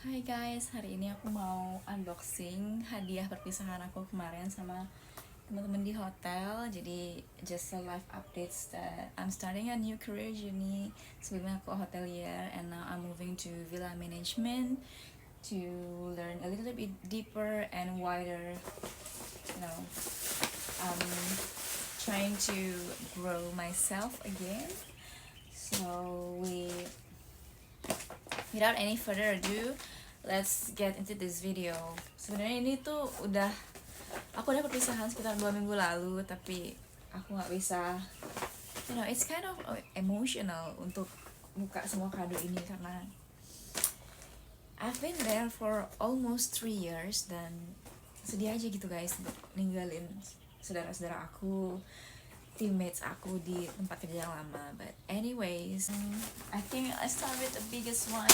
Hai guys, hari ini aku mau unboxing hadiah perpisahan aku kemarin sama teman-teman di hotel. Jadi just a life updates that I'm starting a new career journey. Sebelumnya aku hotelier and now I'm moving to villa management to learn a little bit deeper and wider. You know, I'm trying to grow myself again. So without any further ado, let's get into this video. Sebenarnya ini tuh aku udah perpisahan sekitar 2 minggu lalu, tapi aku nggak bisa, it's kind of emotional untuk buka semua kado ini karena I've been there for almost 3 years dan sedih aja gitu guys ninggalin saudara-saudara aku, teammates aku di tempat kerja yang lama. But anyways, I think I start with the biggest one.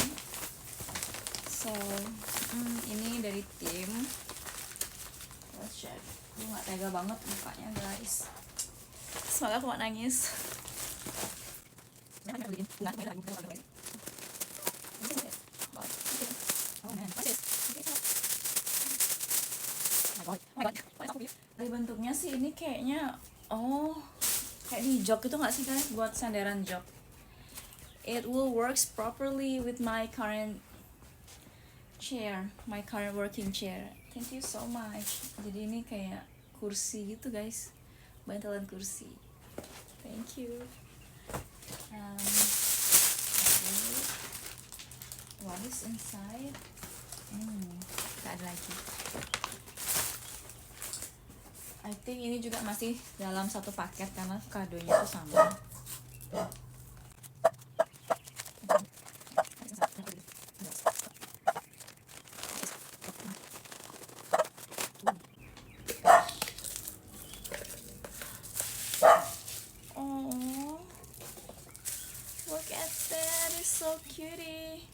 So ini dari tim. Let's check. Gue gak tega banget bukanya guys. Semoga aku gak nangis. Dari bentuknya sih ini kayaknya kayak di jok itu gak sih guys, buat sandaran jok. It will works properly with my current chair, my current working chair. Thank you so much. Jadi ini kayak kursi gitu guys, bantalan kursi. Thank you. Okay. What is inside? Gak ada lagi. I think ini juga masih dalam satu paket karena kadonya tuh sama. Oh, look at that! It's so cutie.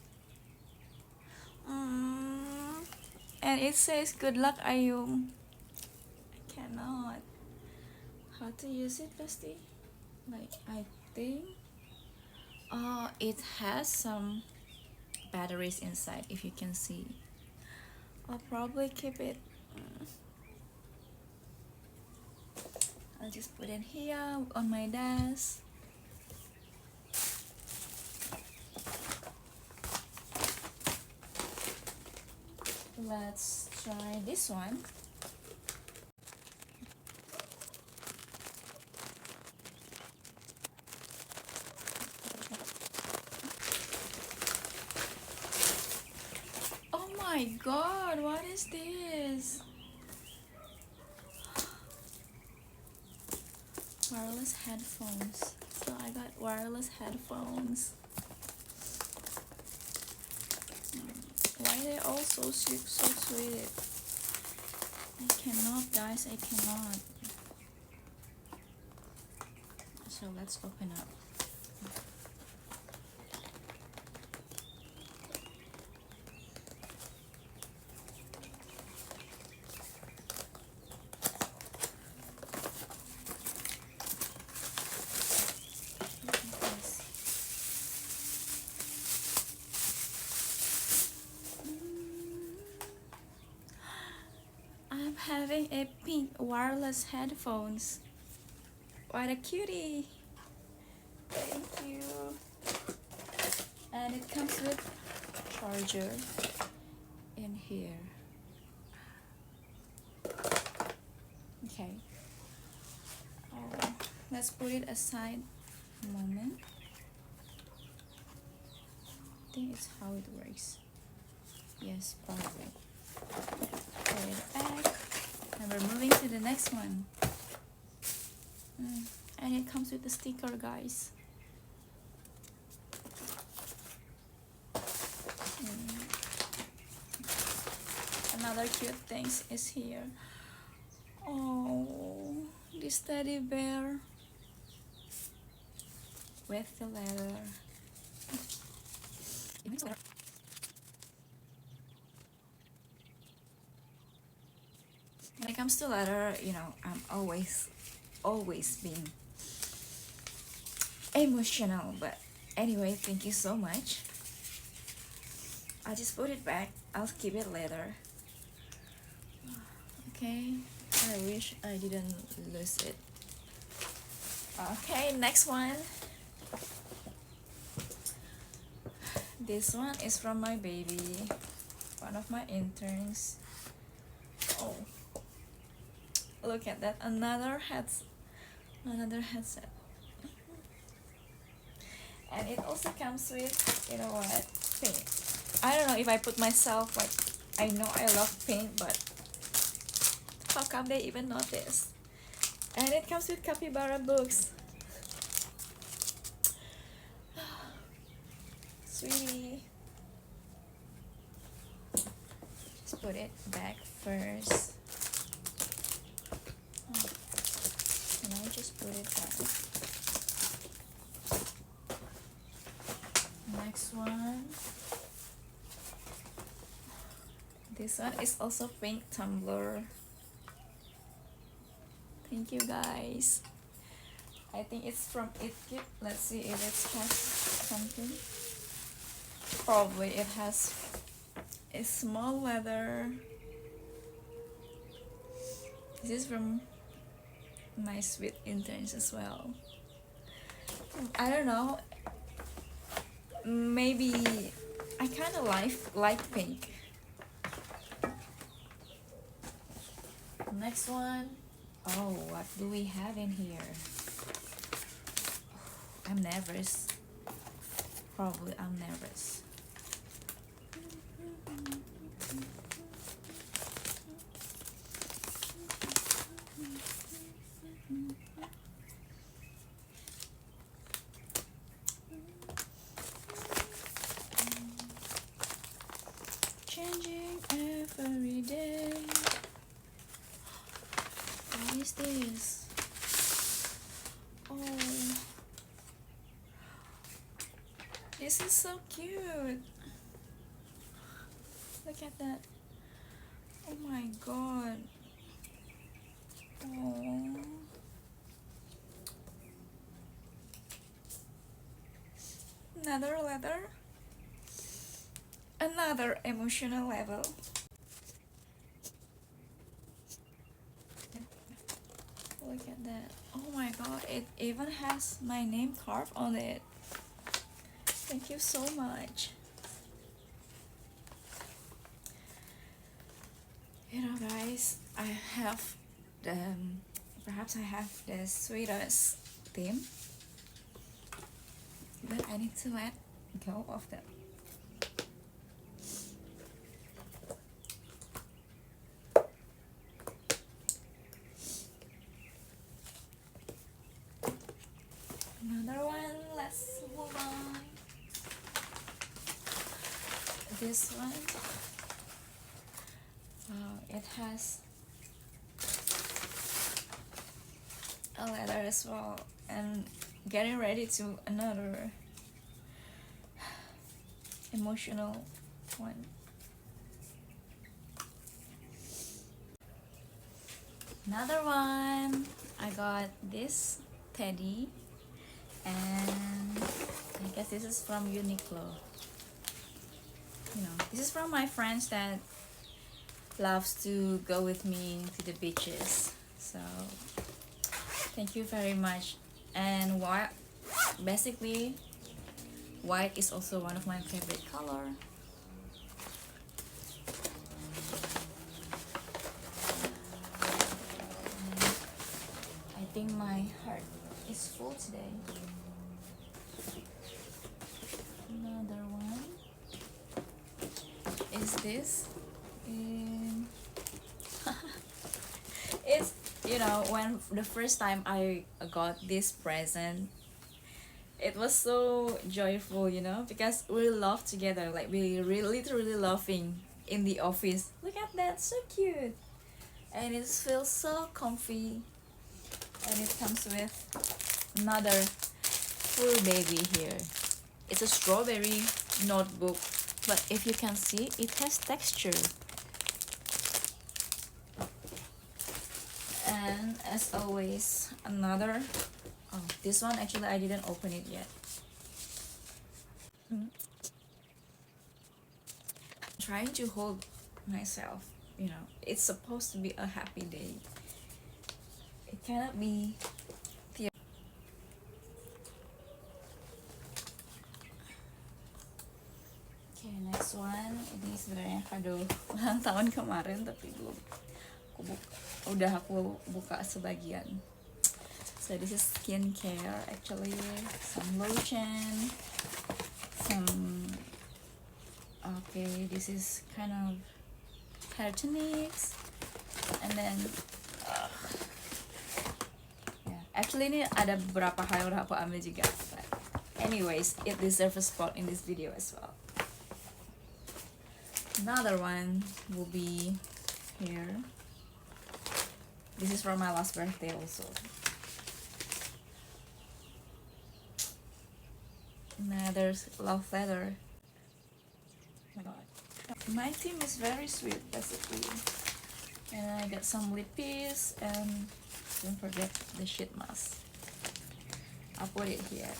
And it says good luck Ayum. I cannot. How to use it, Bestie? Like, I think it has some batteries inside, if you can see. I'll probably keep it. I'll just put it here on my desk. Let's try this one. Oh my god, what is this? Wireless headphones. So I got wireless headphones. Why are they all so sweet, so sweet? I cannot, guys, I cannot. So let's open up. I'm having a pink wireless headphones. What a cutie! Thank you. And it comes with charger in here. Okay. Let's put it aside a moment. I think it's how it works. Yes, perfect. Put it back. And we're moving to the next one. And it comes with a sticker, guys. Another cute thing is here. Oh, this teddy bear with the letter. When it comes to letter, I'm always being emotional. But anyway, thank you so much. I just put it back. I'll keep it later. Okay, I wish I didn't lose it. Okay, next one. This one is from my baby, one of my interns. Oh, look at that, another headset. And it also comes with, you know what, pink. I don't know if I put myself, like, I know I love pink, but how come they even notice? And it comes with capybara books. Sweetie. Just put it back first. Oh. And I just put it back. Next one. This one is also pink tumbler. Thank you guys. I think it's from ItKit. Let's see if it has something. Probably it has a small leather. This is from my sweet interns as well. I don't know. Maybe I kind of like pink. Next one. Oh, what do we have in here? I'm nervous. Probably I'm nervous. Changing every day. What is this? Oh, this is so cute. Look at that. Oh my god. Oh. Another letter. Another emotional level. Look at that. Oh my god, it even has my name carved on it. Thank you so much. You know guys, I have the, perhaps I have the sweetest theme, but I need to let go of them. Another one, let's move on. This one, it has a letter as well, and getting ready to another emotional one. Another one, I got this teddy, and I guess this is from Uniqlo. You know, this is from my friends that loves to go with me to the beaches. So thank you very much. And white, basically white is also one of my favorite color. I think my heart is full today. Another one is this. It's, you know, when the first time I got this present, it was so joyful, you know, because we love together, like we really literally laughing in the office. Look at that, so cute. And it feels so comfy, and it comes with another full baby here. It's a strawberry notebook, but if you can see, it has texture. And as always, another, oh, this one actually I didn't open it yet. trying to hold myself, you know, it's supposed to be a happy day. It cannot be. Okay, next one. Ini sebenarnya kado ulang tahun kemarin tapi belum udah aku buka sebagian. So this is skincare actually, some lotion, some, okay, this is kind of hair tonics, and then yeah, actually ini ada beberapa hal yang udah aku ambil juga, but anyways, it deserves a spot in this video as well. Another one will be here. This is from my last birthday also. Another love letter. Oh my god. My theme is very sweet basically. And I got some lippies and don't forget the sheet mask. I'll put it here.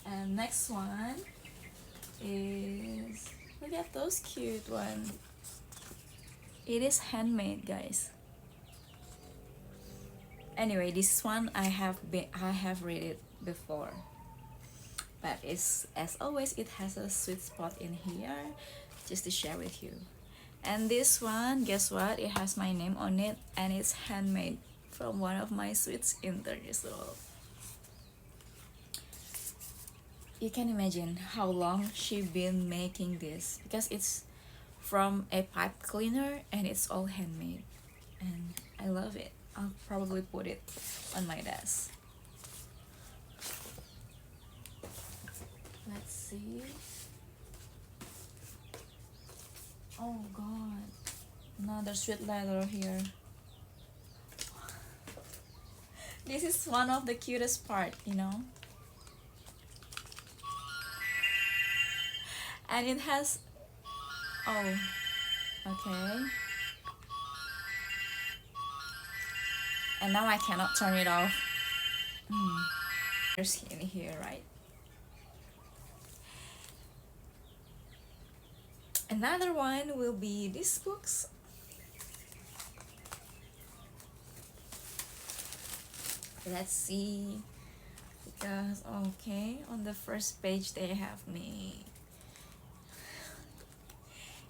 And next one is, look at those cute ones. It is handmade, guys. Anyway, this one I have read it before, but it's, as always, it has a sweet spot in here just to share with you. And this one, guess what, it has my name on it, and it's handmade from one of my sweets interns. So you can imagine how long she been making this, because it's from a pipe cleaner and it's all handmade, and I love it. I'll probably put it on my desk. Let's see. Oh god, another sweet letter here. This is one of the cutest part, you know. And it has, oh, okay. And now I cannot turn it off. There's in here, right? Another one will be these books. Let's see. Because, okay, on the first page they have me.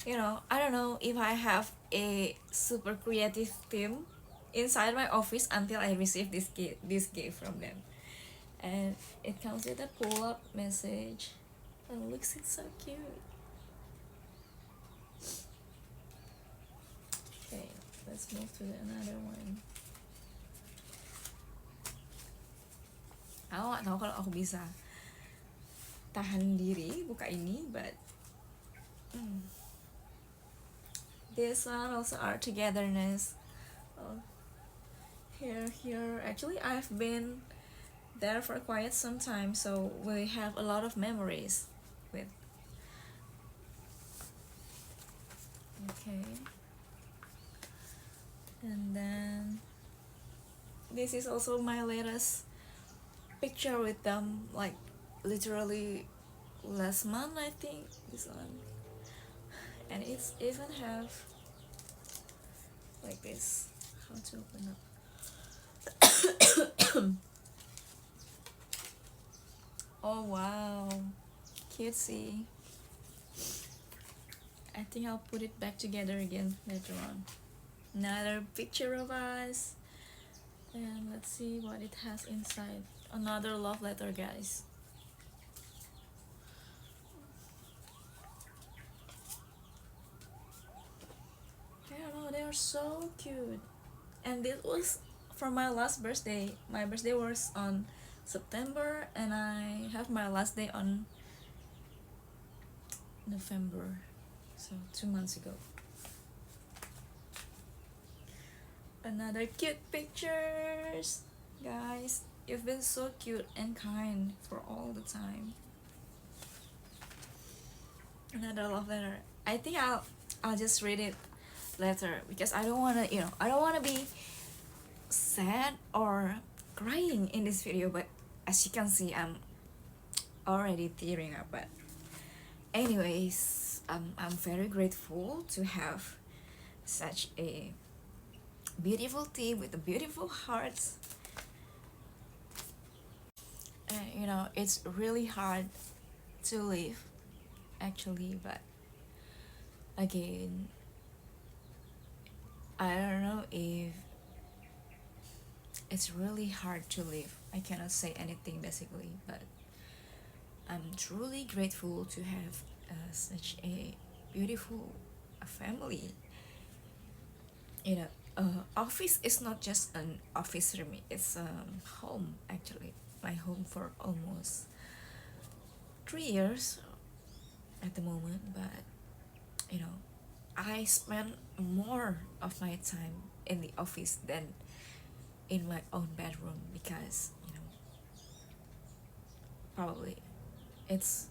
You know, I don't know if I have a super creative team inside my office until I receive this gift from them. And it comes with a pull-up message. Oh, looks, it's so cute. Okay, let's move to another one. Aku gak tahu kalau aku bisa tahan diri buka ini, but this one also our togetherness. Oh, here actually I've been there for quite some time, so we have a lot of memories with. Okay, and then this is also my latest picture with them, like literally last month I think, this one. And it's even have like this. How to open up? Oh wow, cutesy. I think I'll put it back together again later on. Another picture of us, and let's see what it has inside. Another love letter, guys. I don't know, they are so cute. And this was from my last birthday. My birthday was on September, and I have my last day on November, so 2 months ago. Another cute pictures, guys. You've been so cute and kind for all the time. Another love letter. I think I'll just read it later, because I don't wanna, you know, I don't wanna be sad or crying in this video, but as you can see, I'm already tearing up. But anyways, I'm very grateful to have such a beautiful team with a beautiful hearts. And it's really hard to live actually, but again, I don't know if it's really hard to live. I cannot say anything basically, but I'm truly grateful to have such a beautiful family. Office is not just an office for me, it's home actually. My home for almost 3 years at the moment, but you know I spend more of my time in the office than in my own bedroom, because probably it's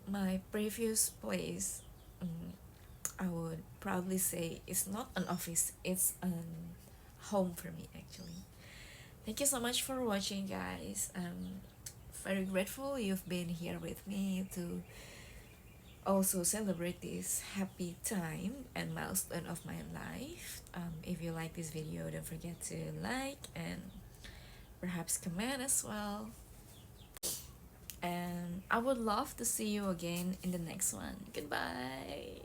my previous place. I would probably say it's not an office, it's an home for me actually. Thank you so much for watching, guys. I'm very grateful you've been here with me to also celebrate this happy time and milestone of my life. If you like this video, don't forget to like and perhaps comment as well. And I would love to see you again in the next one. Goodbye.